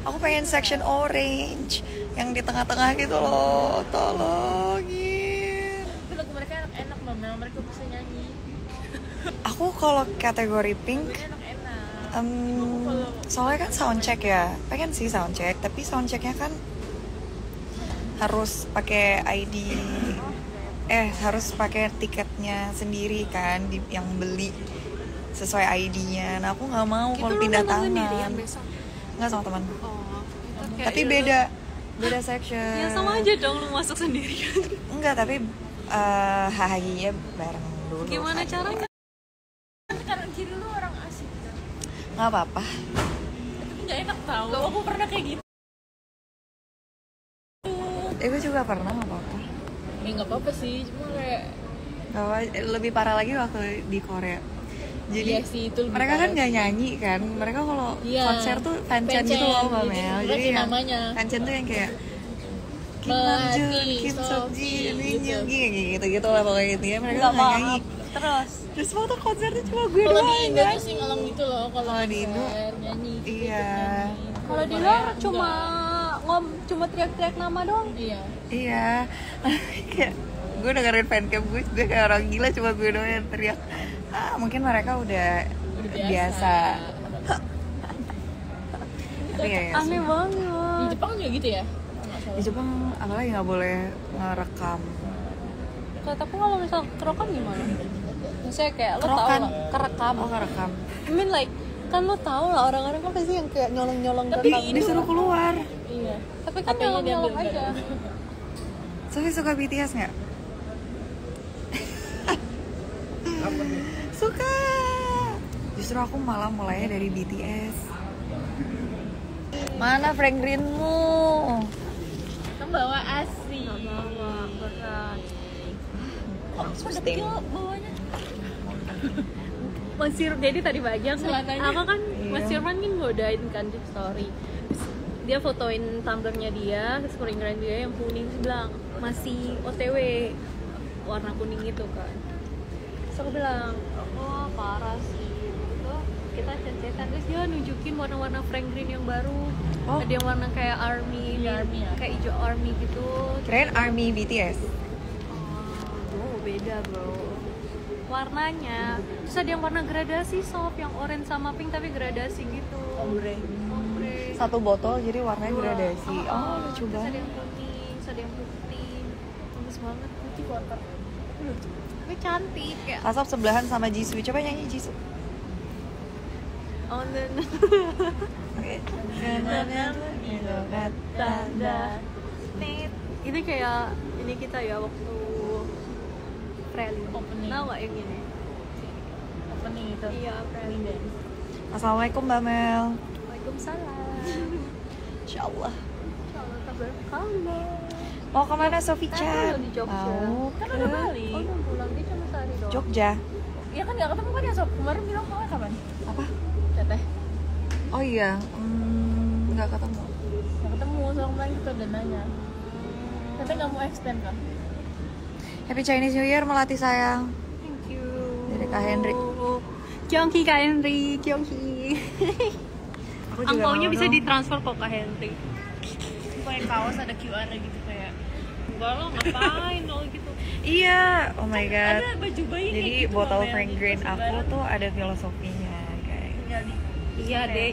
Aku pengen section orange yang di tengah-tengah gitu loh. Tolongin. Tapi lagu mereka enak-enak Mama, mereka bisa nyanyi. Aku kalau kategori pink, Enak-enak. soalnya kan soundcheck ya. Pengen sih soundcheck, tapi soundchecknya kan harus pakai ID. Harus pakai tiketnya sendiri kan, yang beli sesuai ID-nya. Nah aku nggak mau kalau pindah tangan. Nggak sama teman. Tapi beda section. Ya sama aja dong lu masuk sendirian. Enggak, tapi hahaginya bareng dulu. Gimana caranya? Karena kiri lu orang asik kan. Nggak apa-apa. Tapi nggak enak tau. Aku pernah kayak gitu. Gue juga pernah, nggak apa-apa. Ya nggak apa-apa sih, cuma kayak Lebih parah lagi waktu di Korea. Jadi iya sih, itu lebih mereka kan parah nggak sih. nyanyi kan. Mereka kalau Iya, konser tuh fanchan gitu loh Mbak Mel. Jadi yang namanya fanchan tuh yang kayak Kim Melati, Namjoon, Kim Seokji, Lee gitu. Nyung-gi gitu lah pokoknya gitu ya. Mereka Nggak nggak nyanyi. Terus Waktu konser tuh cuma gue kalau di doang Indo kan. tuh sing along gitu loh. Kalau Kalau di Indo, nyanyi gitu, iya. nyanyi. kalau di luar cuma teriak-teriak nama doang. Iya. Iya. Kayak gue dengerin fancam gue kayak orang gila, cuma gue doang yang teriak. Mungkin mereka udah biasa. Tapi ya, Aneh banget. Di Jepang juga gitu ya? di Jepang apalagi nggak boleh ngerekam. Tapi kalau misal kerekam gimana? Misalnya kayak lo tau Kerokan. lah, kerekam. Ngerekam. I mean like, kan lo tau lah orang-orang kan pasti yang kayak nyolong-nyolong Tapi rekam gitu. Disuruh keluar. Iya. Tapi kan HP-nya nyolong-nyolong diambil aja. Sofi suka BTS nggak? Suka. Justru aku malah mulainya dari BTS. Mana Frank Greenmu? Kamu bawa asi. Berat. Kecil bawanya. Jadi tadi pagi aku kan Iya. Mas Irfan kan godain kan di story. Terus dia fotoin tumblernya dia, screengrab dia yang kuning, terus bilang masih OTW warna kuning itu kan. Terus aku bilang, oh parah sih. Gitu. Kita chat-chatan, terus dia nunjukin warna-warna Frank Green yang baru. Oh. Ada yang warna kayak army, Iya, army ya? kayak hijau army gitu. Kirain ARMY BTS. Oh, beda bro warnanya. Terus ada yang warna gradasi soft, yang orange sama pink tapi gradasi gitu. Ombre. Satu botol jadi warnanya gradasi. Oh, lucu Terus ada banget. yang kuning, terus ada yang putih. Bagus banget. Putih water. Tapi cantik ya. Asap sebelahan sama Jisoo. Coba nyanyi Jisoo. Oh, no. Oke. Tanda. Ini kayak ini kita ya waktu Preli. Opening. Tahu nggak yang ini? Opening itu. Iya, Preli. Dance. Assalamualaikum Mbak Mel. Waalaikumsalam. Insyaallah. Insyaallah kabar kamu. Mau kemana Sofi Kan Chan? udah di Jogja. Mau Kan ke udah balik. Oh, udah pulang dia cuma sehari doang. Jogja. Iya kan nggak ketemu kan ya sob. Kemarin bilang kamu kapan? Apa? Teteh. Oh iya, nggak ketemu. Nggak ketemu soalnya kemarin kita udah nanya. Teteh nggak mau extend kan? Happy Chinese New Year Melati sayang. Thank you. Dari Kak Henry. Kyongki Kak Henry, Kyongki. Aku juga Angpaunya mau bisa dong. ditransfer kok Kak Henry. Kayak kaos ada QR gitu kayak. Enggak lo ngapain lo gitu. Iya, oh my god. Ada baju bayi kayak Jadi gitu, botol Mel, Frank gitu, Green aku sebarang. tuh ada filosofinya, guys. Tinggal di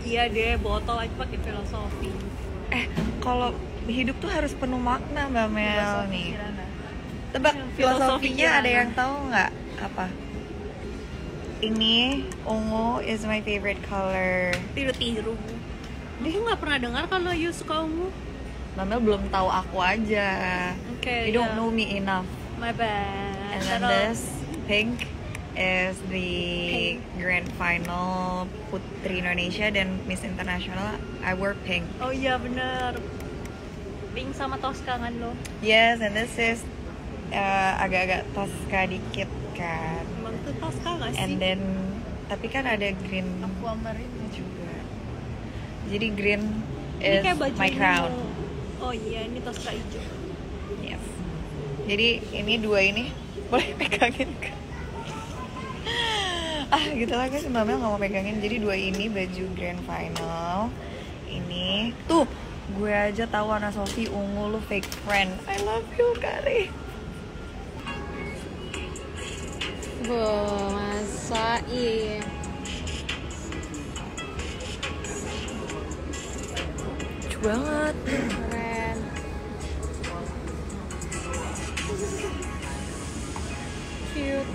Iya deh, botol aja pakai filosofi. Kalau hidup tuh harus penuh makna Mbak Mel filosofi nih. Kirana. Tebak Filosofi filosofinya ada Kirana. yang tahu nggak? Apa? Ini ungu is my favorite color. Tiru-tiru. Aku nggak pernah dengar kalau you suka ungu. Mbak Mel belum tahu aku aja. Oke. You don't know me enough. My bad. And then this pink is the grand final Putri Indonesia dan Miss International. I wore pink. Oh iya bener. Pink sama Tosca kan lo. Yes, and this is agak-agak Tosca dikit kan. Emang tuh Tosca nggak sih? And then tapi kan ada green Aquamarine. juga. Jadi green Ini is kayak baju my crown. Oh iya, ini Tosca hijau. Yes. Jadi ini dua ini boleh pegangin kan? Gitu lah guys, Mbak Mel nggak mau pegangin. Jadi dua ini baju grand final. Ini tuh gue aja tahu anak Sofi ungu, lu fake friend. I love you Kari. Masa iya. Lucu banget. Keren. Cute.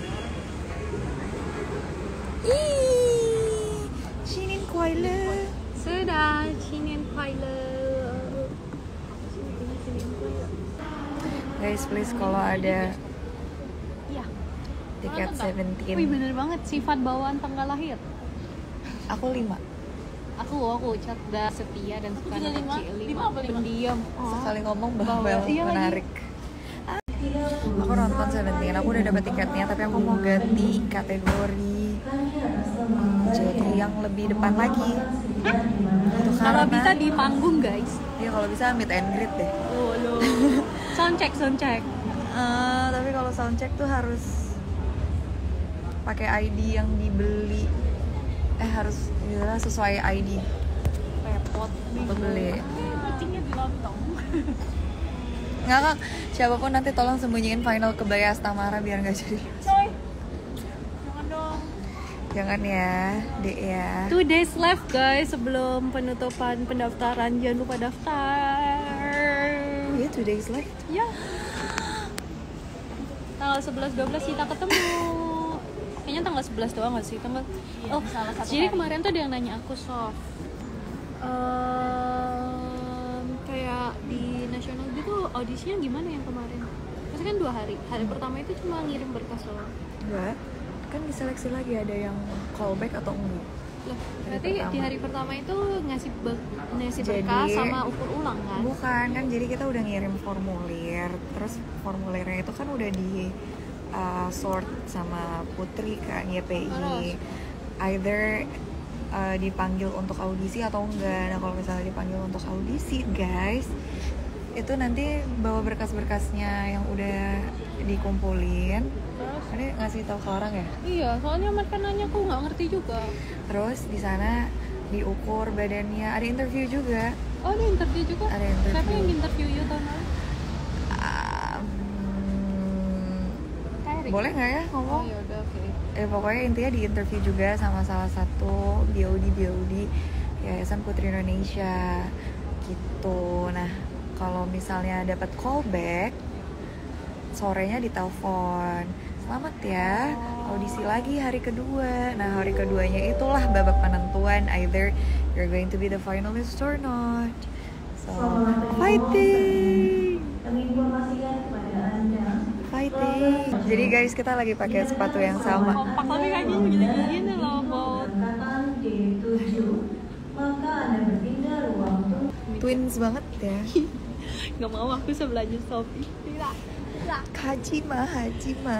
Ih, Shinin Kuaile. Sudah, Cinin Pilot. Guys, please kalau ada Iya. tiket Seventeen. Wih, bener banget, sifat bawaan tanggal lahir. Aku 5. Aku cerdas, setia, dan suka anak kecil. 5 pendiam. Sekali ngomong bawel, Iya lagi. menarik. Aku nonton Seventeen, aku udah dapet tiketnya, tapi aku mau ganti kategori jadi yang lebih depan lagi. Itu Kalau karena bisa di panggung, guys. ya kalau bisa meet and greet deh. Oh, lo. Soundcheck. Tapi kalau soundcheck tuh harus pakai ID yang dibeli. Harus ya, sesuai ID Repot. untuk beli. Kucingnya di lontong. Nggak kak, siapapun nanti tolong sembunyiin final kebaya Astamara biar nggak jadi. Coy. Jangan dong. Jangan ya, Dek ya. 2 days left guys sebelum penutupan pendaftaran. Jangan lupa daftar. Iya, 2 days left. Ya. Tanggal 11-12 kita ketemu. Kayaknya tanggal 11 doang gak sih? Salah satu Jadi hari. kemarin tuh ada yang nanya aku, Sof, kayak di nasional gitu audisinya gimana yang kemarin? Maksudnya kan 2 hari. Hari pertama itu cuma ngirim berkas doang. Enggak, kan diseleksi lagi ada yang callback atau enggak. Loh, berarti pertama. di hari pertama itu ngasih Jadi- berkas sama ukur ulang kan? Bukan, kan jadi kita udah ngirim formulir. Terus formulirnya itu kan udah di sort sama Putri kan, YPI. Terus? Either dipanggil untuk audisi atau enggak. Nah kalau misalnya dipanggil untuk audisi guys, itu nanti bawa berkas-berkasnya yang udah dikumpulin. Terus? Ini ngasih tahu ke orang ya. Iya, soalnya mereka nanya aku nggak ngerti juga. Terus di sana diukur badannya, ada interview juga. Oh, ada interview juga? Ada interview. Siapa yang interview you tahun lalu? Kairi? Boleh nggak ya Oh, ngomong? yaudah, oke. Pokoknya intinya di interview juga sama salah satu BOD Yayasan Putri Indonesia gitu. Nah kalau misalnya dapat callback, sorenya ditelepon, selamat ya, audisi lagi hari kedua. Nah hari keduanya itulah babak penentuan, either you're going to be the finalist or not. So fighting. Fighting. Jadi guys kita lagi pakai sepatu yang sama. Kompak tapi kakinya begini-begini loh, Bot. Twins banget ya. Gak mau aku sebelahnya Sofi. Hajima. Hajima.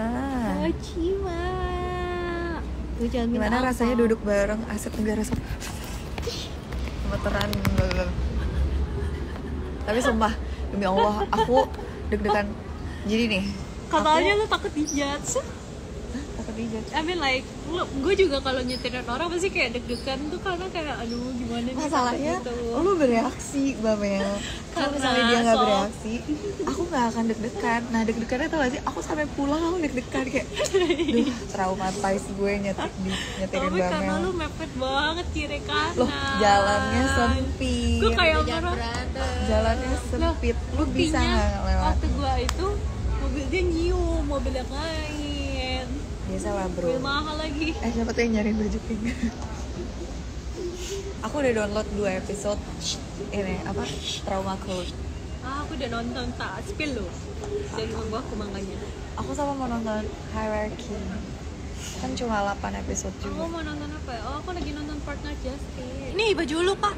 Tuh jangan minta Gimana apa. rasanya duduk bareng Aset Negara Gemeteran. Tapi sumpah demi Allah aku deg-degan. Jadi nih, Katanya lu takut dijudge. takut dijat. I mean like, gue juga kalau nyetirin orang pasti kayak deg-degan tuh karena kayak aduh gimana nih Masalahnya gitu. lu bereaksi Bamel. Kalau Karena misalnya dia nggak soft. bereaksi, aku nggak akan deg-degan. Nah deg-degannya tuh gak sih? Aku sampai pulang aku deg-degan kayak, duh traumatized gue nyetirin Tapi karena Bamel. lu mepet banget kiri kanan. Loh jalannya sempit. Gue kayak orang Jalannya sempit. Lu bisa buktinya nggak lewat? waktu gue itu mobil dia nyium, mobil yang lain. Biasa lah bro. Mobil mahal lagi. Siapa tuh yang nyariin baju pink? Aku udah download 2 episode ini apa Trauma Code. Aku udah nonton tak spill loh. Dan membawa kemangannya. Aku sama mau nonton Hierarchy. Kan cuma 8 episode Aku juga. mau nonton apa ya? Oh, aku lagi nonton Partner Justice. Ini baju lu, Pak.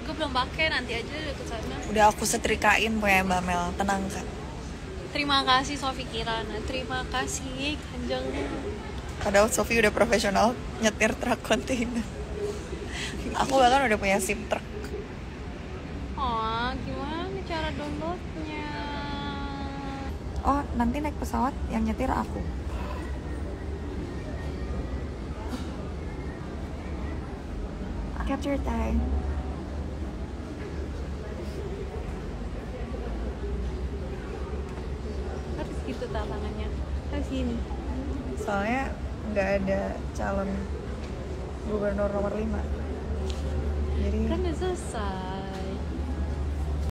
Gue belum pakai, nanti aja ke sana. Udah aku setrikain punya Mbak Mel. Tenang Kak. Terima kasih Sofi Kirana. Terima kasih Kanjeng. Padahal Sofi udah profesional nyetir truk kontainer. Aku bahkan udah punya SIM truk. Oh, gimana cara downloadnya? Oh, nanti naik pesawat yang nyetir aku. Capture time. itu tantangannya sini. Soalnya nggak ada calon gubernur nomor 5. Jadi Kan udah selesai.